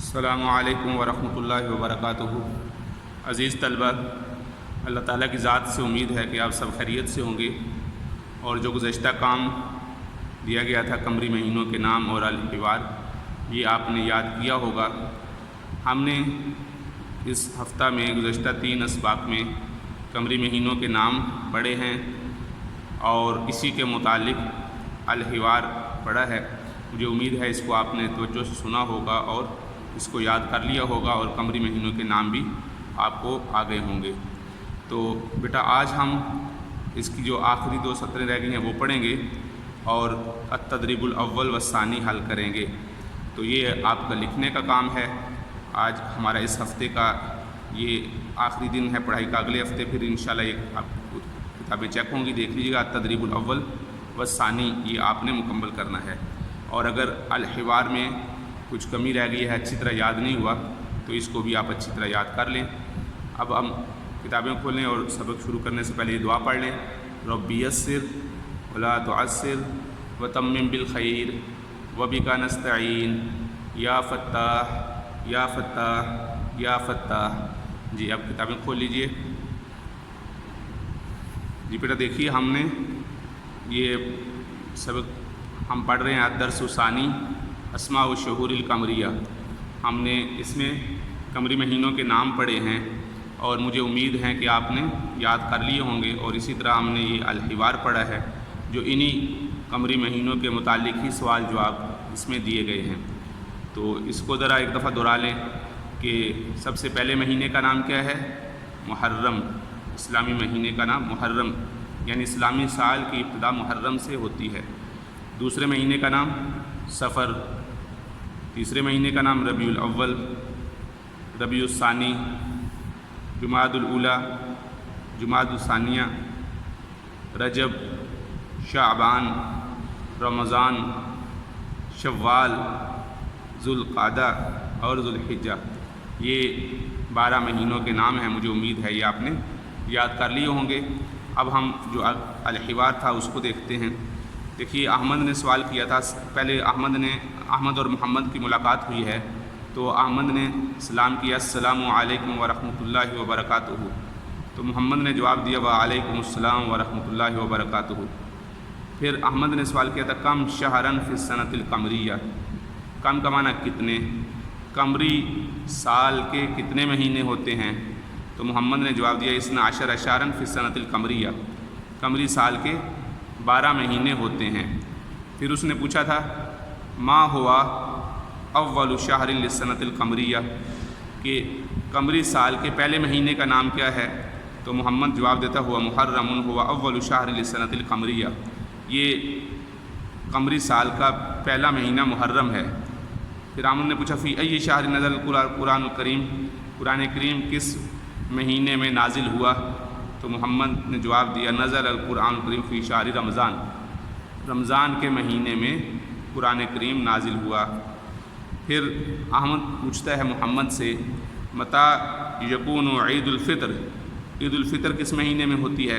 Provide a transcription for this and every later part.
السلام علیکم ورحمۃ اللہ وبرکاتہ۔ عزیز طلبہ، اللہ تعالیٰ کی ذات سے امید ہے کہ آپ سب خیریت سے ہوں گے، اور جو گزشتہ کام دیا گیا تھا قمری مہینوں کے نام اور الحوار، یہ آپ نے یاد کیا ہوگا۔ ہم نے اس ہفتہ میں گزشتہ 3 اسباق میں قمری مہینوں کے نام پڑھے ہیں اور اسی کے متعلق الحوار پڑھا ہے۔ مجھے امید ہے اس کو آپ نے توجہ سے سنا ہوگا اور اس کو یاد کر لیا ہوگا، اور قمری مہینوں کے نام بھی آپ کو آ گئے ہوں گے۔ تو بیٹا آج ہم اس کی جو آخری 2 سطریں رہ گئی ہیں وہ پڑھیں گے اور التدریب الاول والثانی حل کریں گے۔ تو یہ آپ کا لکھنے کا کام ہے۔ آج ہمارا اس ہفتے کا یہ آخری دن ہے پڑھائی کا۔ اگلے ہفتے پھر انشاءاللہ یہ آپ کو کتابیں چیک ہوں گی، دیکھ لیجیے گا۔ التدریب الاول والثانی یہ آپ نے مکمل کرنا ہے، اور اگر الحوار میں کچھ کمی رہ گئی ہے، اچھی طرح یاد نہیں ہوا، تو اس کو بھی آپ اچھی طرح یاد کر لیں۔ اب ہم کتابیں کھولیں اور سبق شروع کرنے سے پہلے یہ دعا پڑھ لیں: رب یسر ولا تعسر وتمم بالخیر وبک نستعین یا فتاح یا فتاح یا فتاح۔ جی اب کتابیں کھول لیجئے۔ جی بیٹا دیکھیے، ہم نے یہ سبق ہم پڑھ رہے ہیں الدرس الثانی اسماء و شہور القمریہ۔ ہم نے اس میں قمری مہینوں کے نام پڑھے ہیں، اور مجھے امید ہے کہ آپ نے یاد کر لیے ہوں گے، اور اسی طرح ہم نے یہ الحوار پڑھا ہے جو انہی قمری مہینوں کے متعلق ہی سوال جواب اس میں دیے گئے ہیں۔ تو اس کو ذرا ایک دفعہ دہرا لیں کہ سب سے پہلے مہینے کا نام کیا ہے؟ محرم۔ اسلامی مہینے کا نام محرم، یعنی اسلامی سال کی ابتدا محرم سے ہوتی ہے۔ دوسرے مہینے کا نام صفر، تیسرے مہینے کا نام ربیع الاول، ربیع الثانی، جمادی الاولیٰ، جمادی الثانیہ، رجب، شعبان، رمضان، شوال، ذوالقعدہ اور ذوالحجہ۔ یہ 12 مہینوں کے نام ہیں۔ مجھے امید ہے یہ آپ نے یاد کر لیے ہوں گے۔ اب ہم جو الحوار تھا اس کو دیکھتے ہیں۔ دیکھیے، احمد نے سوال کیا تھا۔ پہلے احمد اور محمد کی ملاقات ہوئی ہے، تو احمد نے سلام کیا: السلام علیکم ورحمۃ اللہ وبرکاتہ۔ تو محمد نے جواب دیا: وعلیکم السلام ورحمۃ اللہ وبرکاتہ۔ پھر احمد نے سوال کیا تھا: کم شہرن فی السنۃ القمریہ۔ کم کا معنی کتنے، قمری سال کے کتنے مہینے ہوتے ہیں؟ تو محمد نے جواب دیا: 12 شہرن فی السنۃ القمریہ۔ قمری سال کے 12 مہینے ہوتے ہیں۔ پھر اس نے پوچھا تھا: ما ہوا اول شہر للسنۃ القمریہ، کہ قمری سال کے پہلے مہینے کا نام کیا ہے؟ تو محمد جواب دیتا: ہوا محرم، ہوا اول شہر للسنۃ القمریہ۔ یہ قمری سال کا پہلا مہینہ محرم ہے۔ پھر احمد نے پوچھا: فی ای شہر نزل القرآن الکریم، قرآن کریم کس مہینے میں نازل ہوا؟ تو محمد نے جواب دیا: نزل القرآن الکریم فی شہر رمضان، رمضان کے مہینے میں قرآن کریم نازل ہوا۔ پھر احمد پوچھتا ہے محمد سے: متی یکون عید الفطر، عید الفطر کس مہینے میں ہوتی ہے؟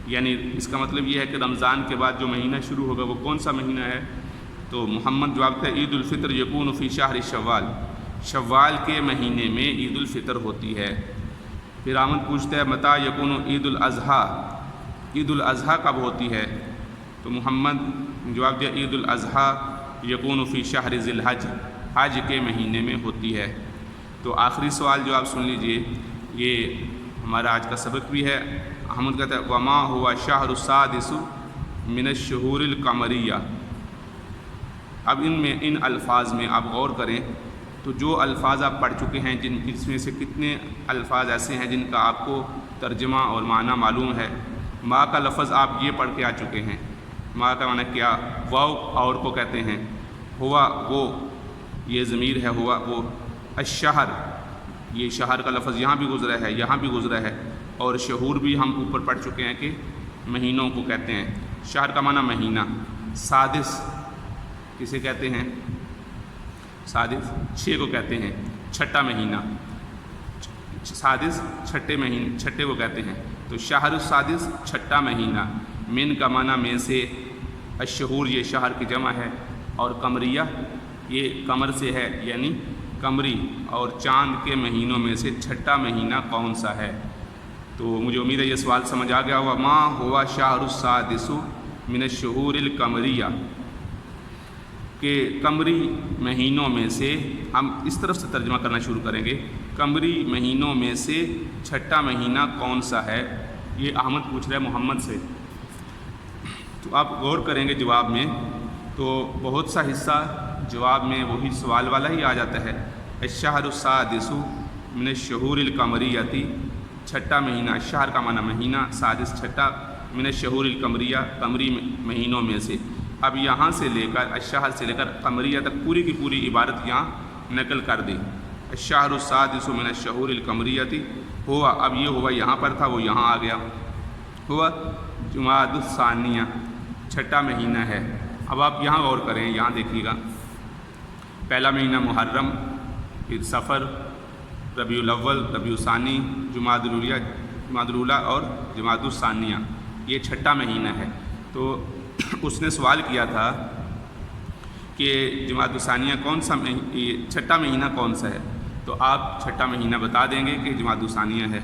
یعنی اس کا مطلب یہ ہے کہ رمضان کے بعد جو مہینہ شروع ہوگا وہ کون سا مہینہ ہے؟ تو محمد جواب دیتا ہے: عید الفطر یکون فی شہر شوال، شوال کے مہینے میں عید الفطر ہوتی ہے۔ پھر احمد پوچھتا ہے: متی یکون عید الاضحیٰ، عید الاضحیٰ کب ہوتی ہے؟ تو محمد نے جواب دیا: عید الاضحیٰ یکون فی شہر ذی الحج، حج کے مہینے میں ہوتی ہے۔ تو آخری سوال جو آپ سن لیجئے، یہ ہمارا آج کا سبق بھی ہے۔ احمد کہتا ہے: وما ہوا الشہر السادس من الشہور القمریہ۔ اب ان الفاظ میں آپ غور کریں تو جو الفاظ آپ پڑھ چکے ہیں، اس میں سے کتنے الفاظ ایسے ہیں جن کا آپ کو ترجمہ اور معنی معلوم ہے؟ ما کا لفظ آپ یہ پڑھ کے آ چکے ہیں۔ ما کا معنی کیا؟ واو اور کو کہتے ہیں۔ ہوا وہ، یہ ضمیر ہے، ہوا وہ۔ الشہر، یہ شہر کا لفظ یہاں بھی گزرا ہے، یہاں بھی گزرا ہے، اور شہور بھی ہم اوپر پڑھ چکے ہیں کہ مہینوں کو کہتے ہیں۔ شہر کا معنی مہینہ۔ سادس کسے کہتے ہیں؟ سادس 6 کو کہتے ہیں، چھٹا مہینہ۔ سادس چھٹے کو کہتے ہیں۔ تو شہر السادس چھٹا مہینہ۔ من کا معنی میں سے، الشہور یہ شہر کی جمع ہے، اور قمریہ یہ قمر سے ہے، یعنی قمری اور چاند کے مہینوں میں سے چھٹا مہینہ کون سا ہے؟ تو مجھے امید ہے یہ سوال سمجھ آ گیا ہوگا۔ ما ہوا شہر السادس من الشہور القمریہ، کہ قمری مہینوں میں سے، ہم اس طرف سے ترجمہ کرنا شروع کریں گے، قمری مہینوں میں سے چھٹا مہینہ کون سا ہے؟ یہ احمد پوچھ رہا ہے محمد سے۔ تو آپ غور کریں گے جواب میں تو بہت سا حصہ جواب میں وہی سوال والا ہی آ جاتا ہے۔ الشہر السادس من الشہور القمریہ، چھٹا مہینہ، الشہر کا معنی مہینہ، سادس چھٹا، من الشہور القمریہ قمری مہینوں میں سے۔ اب یہاں سے لے کر الشہر سے لے کر قمریہ تک پوری کی پوری عبارت یہاں نقل کر دی۔ الشہر السادس من الشہور القمریہ ہوا، اب یہ ہوا یہاں پر تھا وہ یہاں آ گیا، ہوا جمادی الثانیہ، چھٹا مہینہ ہے۔ اب آپ یہاں غور کریں، یہاں دیکھیے گا، پہلا مہینہ محرم، پھر صفر، ربیع الاول، ربیع الثانی، جمادی الاولیٰ اور جمادی الثانیہ، یہ چھٹا مہینہ ہے۔ تو اس نے سوال کیا تھا کہ جمادی الثانیہ کون سا چھٹا مہینہ کون سا ہے؟ تو آپ چھٹا مہینہ بتا دیں گے کہ جمادی الثانیہ ہے۔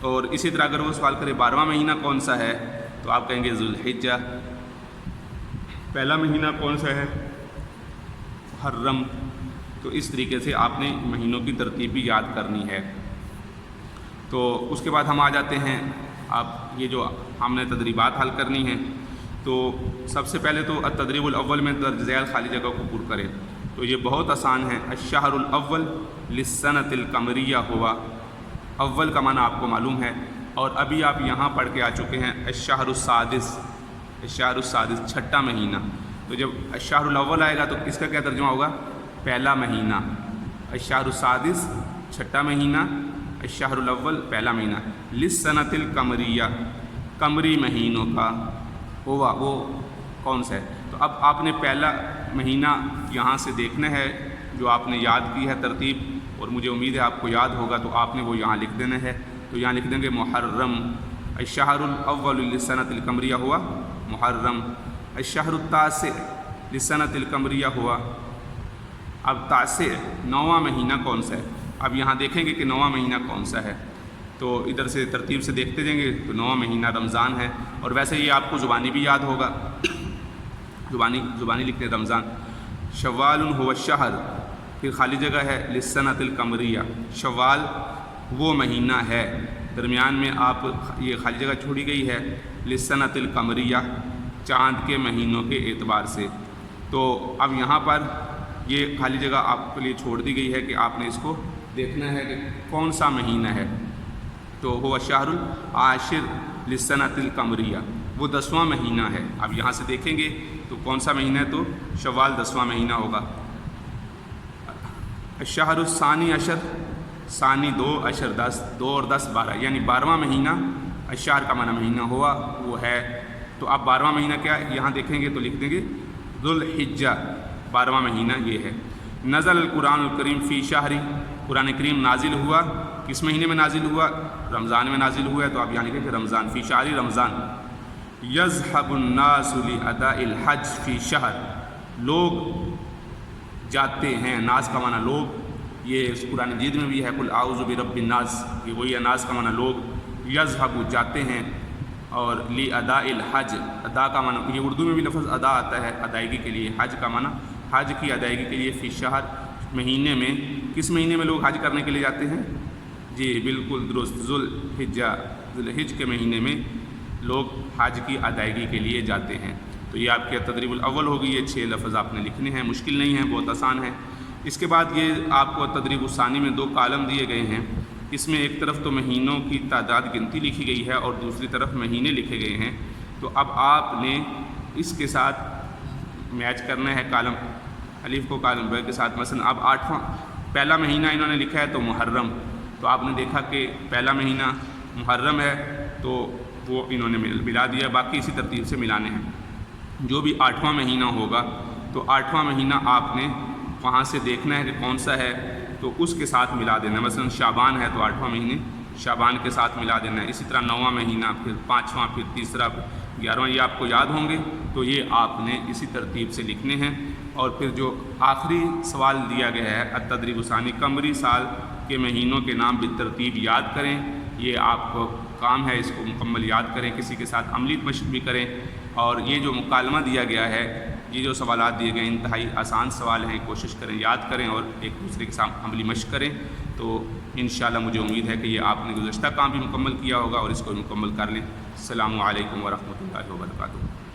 اور اسی طرح اگر وہ سوال کرے 12واں مہینہ کون سا ہے تو آپ کہیں گے ذوالحجہ۔ پہلا مہینہ کون سا ہے؟ محرم۔ تو اس طریقے سے آپ نے مہینوں کی ترتیب بھی یاد کرنی ہے۔ تو اس کے بعد ہم آ جاتے ہیں، آپ یہ جو ہم نے تدریبات حل کرنی ہیں، تو سب سے پہلے تو التدریب الاول میں درج ذیل خالی جگہ کو پر کریں۔ تو یہ بہت آسان ہے۔ الشہر الاول للسنۃ القمریہ ہوا، اول کا معنی آپ کو معلوم ہے، اور ابھی آپ یہاں پڑھ کے آ چکے ہیں الشہر السادس، الشہر السادس چھٹا مہینہ۔ تو جب الشہر الاول آئے گا تو اس کا کیا ترجمہ ہوگا؟ پہلا مہینہ۔ الشہر السادس چھٹا مہینہ، الشہر الاول پہلا مہینہ، للسنۃ القمریہ قمری مہینوں کا، ہوا وہ کون سا ہے؟ تو اب آپ نے پہلا مہینہ یہاں سے دیکھنا ہے جو آپ نے یاد کی ہے ترتیب، اور مجھے امید ہے آپ کو یاد ہوگا، تو آپ نے وہ یہاں لکھ دینا ہے۔ تو یہاں لکھ دیں گے محرم، الشہر الاول للسنۃ القمریہ ہوا محرم، الشہر التاسع للسنۃ القمریہ ہوا۔ اب تاسع نواں مہینہ کون سا ہے؟ اب یہاں دیکھیں گے کہ نواں مہینہ کون سا ہے، تو ادھر سے ترتیب سے دیکھتے جائیں گے۔ تو نواں مہینہ رمضان ہے، اور ویسے یہ آپ کو زبانی بھی یاد ہوگا، زبانی لکھتے ہیں رمضان۔ شوال ہوا الشہر، پھر خالی جگہ ہے للسنۃ القمریہ، شوال وہ مہینہ ہے، درمیان میں آپ یہ خالی جگہ چھوڑی گئی ہے للسنۃ القمریہ چاند کے مہینوں کے اعتبار سے۔ تو اب یہاں پر یہ خالی جگہ آپ کے لیے چھوڑ دی گئی ہے کہ آپ نے اس کو دیکھنا ہے کہ کون سا مہینہ ہے۔ تو ہوا شہر العاشر للسنۃ القمریہ، وہ 10واں مہینہ ہے۔ اب یہاں سے دیکھیں گے تو کون سا مہینہ ہے؟ تو شوال 10واں مہینہ ہوگا۔ الشہر الثانی عشر، ثانی 2 عشر 10، 2 اور 10 12، یعنی 12واں مہینہ، الشہر کا معنی مہینہ ہوا وہ ہے۔ تو اب 12واں مہینہ کیا ہے؟ یہاں دیکھیں گے تو لکھ دیں گے ذوالحجہ، 12واں مہینہ یہ ہے۔ نزل القرآن الکریم فی شہری، قرآن کریم نازل ہوا کس مہینے میں نازل ہوا؟ رمضان میں نازل ہوا ہے، تو آپ یہاں لکھیں کہ رمضان، فی شہری رمضان۔ یذهب الناس لاداء الحج فی شہر، لوگ جاتے ہیں، ناس کا معنی لوگ، یہ قرآن مجید میں بھی ہے قل اعوذ برب الناس، یہ وہی ہے، ناس کا معنی لوگ، یذهب جاتے ہیں، اور لاداء الحج، ادا کا معنی، یہ اردو میں بھی لفظ ادا آتا ہے ادائیگی کے لیے، حج کا معنی حج کی ادائیگی کے لیے، فی شہر مہینے میں، کس مہینے میں لوگ حج کرنے کے لیے جاتے ہیں؟ جی بالکل درست، ذوالحجہ، ذوالحج کے مہینے میں لوگ حج کی ادائیگی کے لیے جاتے ہیں۔ تو یہ آپ کے تدریب الاول ہوگی، یہ 6 لفظ آپ نے لکھنے ہیں، مشکل نہیں ہیں، بہت آسان ہے۔ اس کے بعد یہ آپ کو تدریب الثانی میں 2 کالم دیے گئے ہیں، اس میں ایک طرف تو مہینوں کی تعداد گنتی لکھی گئی ہے اور دوسری طرف مہینے لکھے گئے ہیں۔ تو اب آپ نے اس کے ساتھ میچ کرنا ہے کالم الف کو کالم ب کے ساتھ۔ مثلا اب 8واں پہلا مہینہ انہوں نے لکھا ہے تو محرم، تو آپ نے دیکھا کہ پہلا مہینہ محرم ہے تو وہ انہوں نے ملا دیا، باقی اسی ترتیب سے ملانے ہیں۔ جو بھی 8واں مہینہ ہوگا تو 8واں مہینہ آپ نے وہاں سے دیکھنا ہے کہ کون سا ہے تو اس کے ساتھ ملا دینا۔ مثلا شعبان ہے تو 8واں مہینے شعبان کے ساتھ ملا دینا ہے۔ اسی طرح 9واں مہینہ، پھر 5واں، پھر 3را، 11واں یہ آپ کو یاد ہوں گے، تو یہ آپ نے اسی ترتیب سے لکھنے ہیں۔ اور پھر جو آخری سوال دیا گیا ہے التدریب الثانی، قمری سال کے مہینوں کے نام بالترتیب یاد کریں، یہ آپ کو کام ہے، اس کو مکمل یاد کریں، کسی کے ساتھ عملی مشق بھی کریں۔ اور یہ جو مکالمہ دیا گیا ہے، یہ جو سوالات دیے گئے ہیں انتہائی آسان سوال ہیں، کوشش کریں یاد کریں اور ایک دوسرے کے ساتھ عملی مشق کریں۔ تو انشاءاللہ مجھے امید ہے کہ یہ آپ نے گزشتہ کام بھی مکمل کیا ہوگا اور اس کو مکمل کر لیں۔ السلام علیکم ورحمۃ اللہ وبرکاتہ۔